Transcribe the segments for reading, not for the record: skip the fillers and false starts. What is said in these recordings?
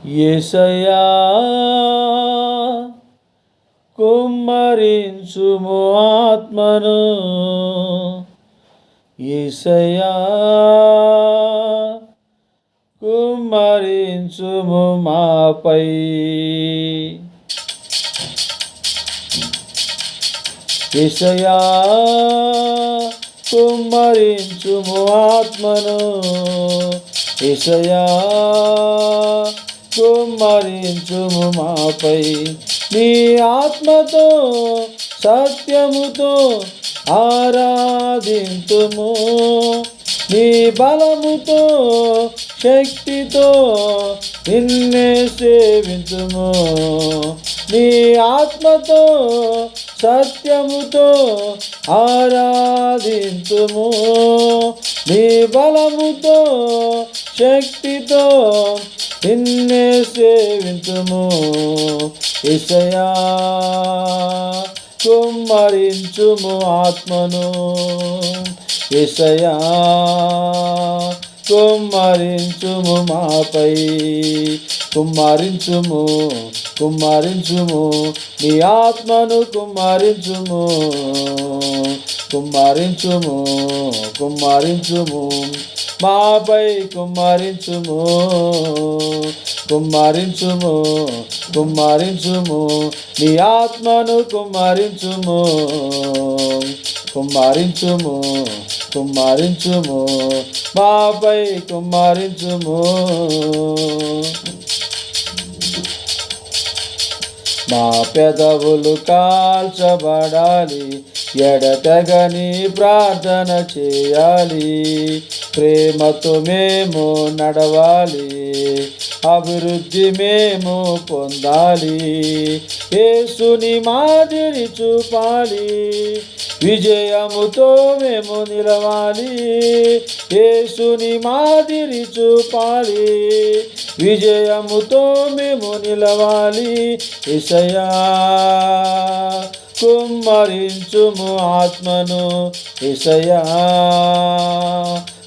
యేసయ్యా కుమ్మరించుము ఆత్మను, యేసయ్యా కుమ్మరించుము మాపై. యేసయ్యా కుమ్మరించుము ఆత్మను, యేసయ్యా కుమ్మరించుము మాపై. నీ ఆత్మతో సత్యముతో ఆరాధింతుము, నీ బలముతో శక్తితో నిన్నే సేవింతుము. నీ ఆత్మతో సత్యముతో ఆరాధింతుము, నీ బలముతో శక్తితో నిన్నే సేవింతుము. యేసయ్యా కుమ్మరించుము ఆత్మను, యేసయ్యా కుమ్మరించుము మాపై. కుమ్మరించుము కుమ్మరించుము నీ ఆత్మను కుమ్మరించుము, కుమ్మరించుము కుమ్మరించుము మాపై. కుమ్మరించుము కుమ్మరించుము కుమ్మరించుము నీ ఆత్మను కుమ్మరించుము, కుమ్మరించుము కుమ్మరించుము మాపై. కుమ్మరించుము. మా పెదవులు కాల్చబడాలి, ఎడతెగని ప్రార్థన చేయాలి. ప్రేమతో మేము నడవాలి, అభివృద్ధి మేము పొందాలి. యేసుని మాదిరి చూపాలి, విజయముతో మేము నిలవాలి. యేసుని మాదిరి చూపాలి, విజయముతో మేము నిలవాలి. యేసయ్యా కుమ్మరించుము ఆత్మను, యేసయ్యా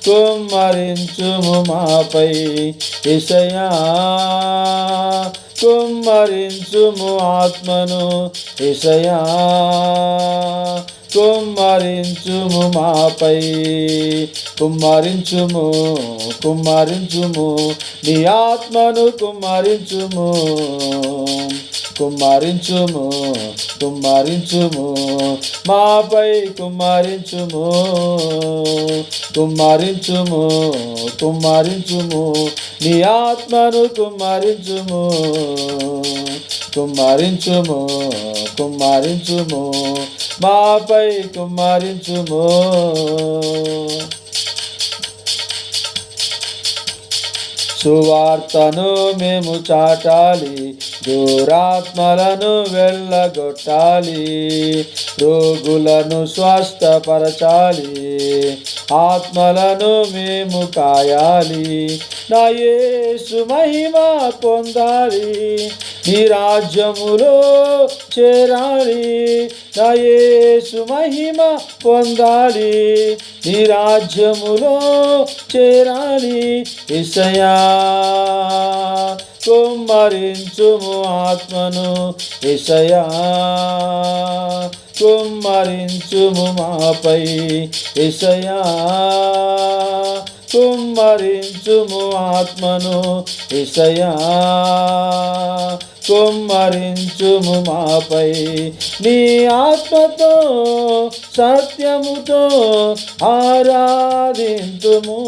కుమ్మరించుము మాపై. యేసయ్యా కుమ్మరించుము ఆత్మను, యేసయ్యా కుమ్మరించుము మాపై. కుమ్మరించుము కుమ్మరించుము నీ ఆత్మను కుమ్మరించుము, కుమ్మరించుము కుమ్మరించుము మాపై. కుమ్మరించుము కుమ్మరించుము కుమ్మరించుము నీ ఆత్మను కుమ్మరించుము, కుమ్మరించుము కుమ్మరించుము మాపై. కుమ్మరించుము. సువార్తను మేము చాటాలి, దురాత్మలను వెళ్ళగొట్టాలి. రోగులను స్వస్థపరచాలి, ఆత్మలను మేము కాయాలి. నా యేసు మహిమ పొందాలి, నీ రాజ్యములో చేరాలి. నా యేసు మహిమ పొందాలి, నీ రాజ్యములో చేరాలి. యేసయ్యా కుమ్మరించుము ఆత్మను, యేసయ్యా కుమ్మరించుము మాపై. యేసయ్యా కుమ్మరించుము ఆత్మను, యేసయ్యా కుమ్మరించుము మాపై. నీ ఆత్మతో సత్యముతో ఆరాధింతుము,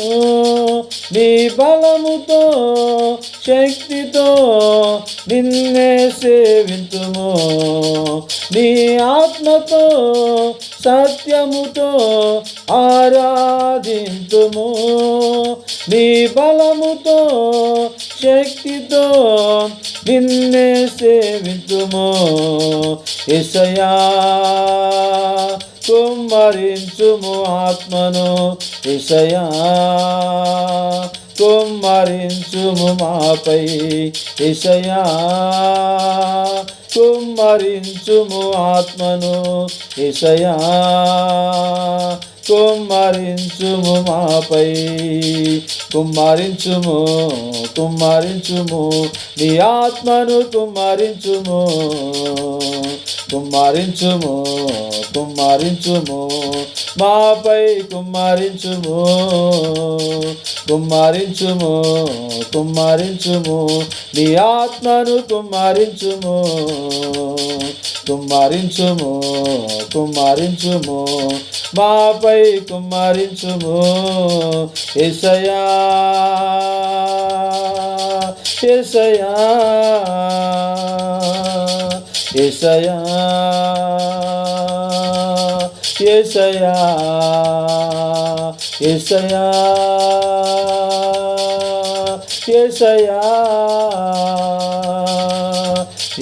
నీ బలముతో శక్తితో నిన్నే సేవింతుము. నీ ఆత్మతో సత్యముతో ఆరాధింతుము, నీ బలముతో శక్తితో నిన్నే సేవింతుము. యేసయ్యా కుమ్మరించుము ఆత్మను, యేసయ్యా కుమ్మరించుము మాపై. యేసయ్యా కుమ్మరించుము ఆత్మను, యేసయ్యా కుమ్మరించుము మాపై, కుమ్మరించుము కుమ్మరించుము నీ ఆత్మను కుమ్మరించుము, కుమ్మరించుము కుమ్మరించుము మాపై కుమ్మరించుము, కుమ్మరించుము కుమ్మరించుము నీ ఆత్మను కుమ్మరించుము, కుమ్మరించుము కుమ్మరించుము మాపై కుమ్మరించుము. యేసయ్యా యేసయ్యా యేసయ్యా యేసయ్యా యేసయ్యా యేసయ్యా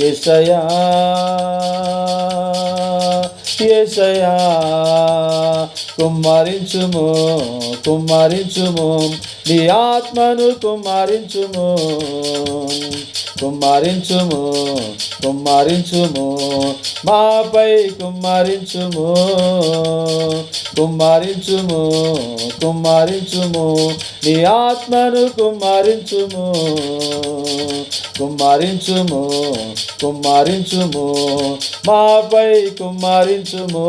యేసయ్యా యేసయ్యా కుమ్మరించుము కుమ్మరించుము నీ ఆత్మను కుమ్మరించుము, కుమ్మరించుము కుమ్మరించుము మాపై కుమ్మరించుము, కుమ్మరించుము కుమ్మరించుము నీ ఆత్మను కుమ్మరించుము, కుమ్మరించుము కుమ్మరించుము మాపై కుమ్మరించుము.